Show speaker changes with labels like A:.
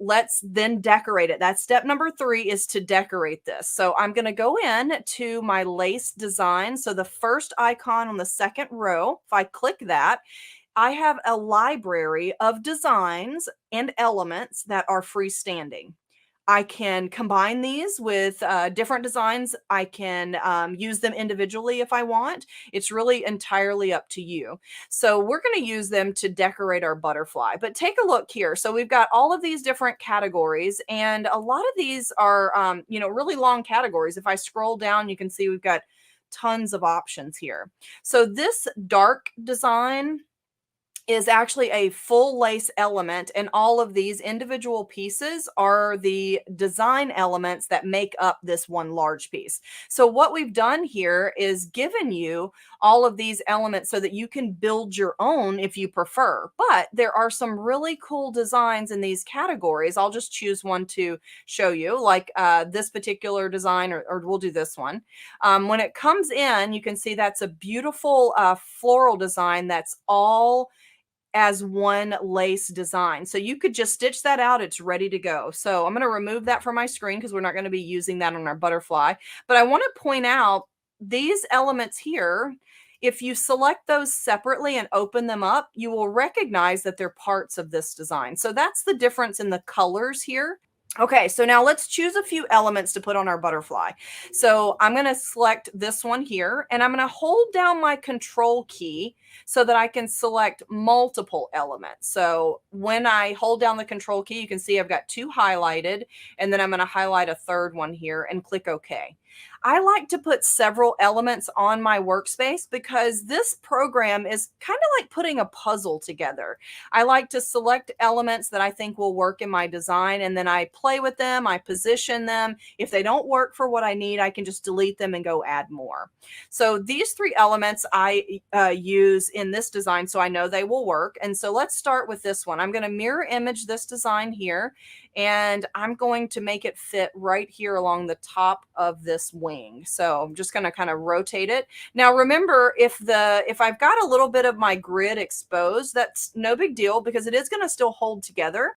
A: let's then decorate it. That's step number 3, is to decorate this. So I'm going to go in to my lace design. So the first icon on the second row, if I click that, I have a library of designs and elements that are freestanding. I can combine these with different designs. I can use them individually if I want. It's really entirely up to you. So we're going to use them to decorate our butterfly. But take a look here. So we've got all of these different categories, and a lot of these are, really long categories. If I scroll down, you can see we've got tons of options here. So this dark design is actually a full lace element, and all of these individual pieces are the design elements that make up this one large piece. So what we've done here is given you all of these elements so that you can build your own if you prefer. But there are some really cool designs in these categories. I'll just choose one to show you, like this particular design, or we'll do this one. When it comes in, you can see that's a beautiful floral design that's all as one lace design. So you could just stitch that out. It's ready to go. So I'm going to remove that from my screen because we're not going to be using that on our butterfly. But I want to point out these elements here. If you select those separately and open them up, you will recognize that they're parts of this design. So that's the difference in the colors here. Okay, so now let's choose a few elements to put on our butterfly. So I'm going to select this one here, and I'm going to hold down my control key so that I can select multiple elements. So when I hold down the control key, you can see I've got 2 highlighted, and then I'm going to highlight a third one here and click OK. I like to put several elements on my workspace because this program is kind of like putting a puzzle together. I like to select elements that I think will work in my design, and then I play with them, I position them. If they don't work for what I need, I can just delete them and go add more. So these 3 elements I use in this design, so I know they will work. And so let's start with this one. I'm going to mirror image this design here, and I'm going to make it fit right here along the top of this wing. So I'm just going to kind of rotate it. Now remember, if I've got a little bit of my grid exposed, that's no big deal because it is going to still hold together.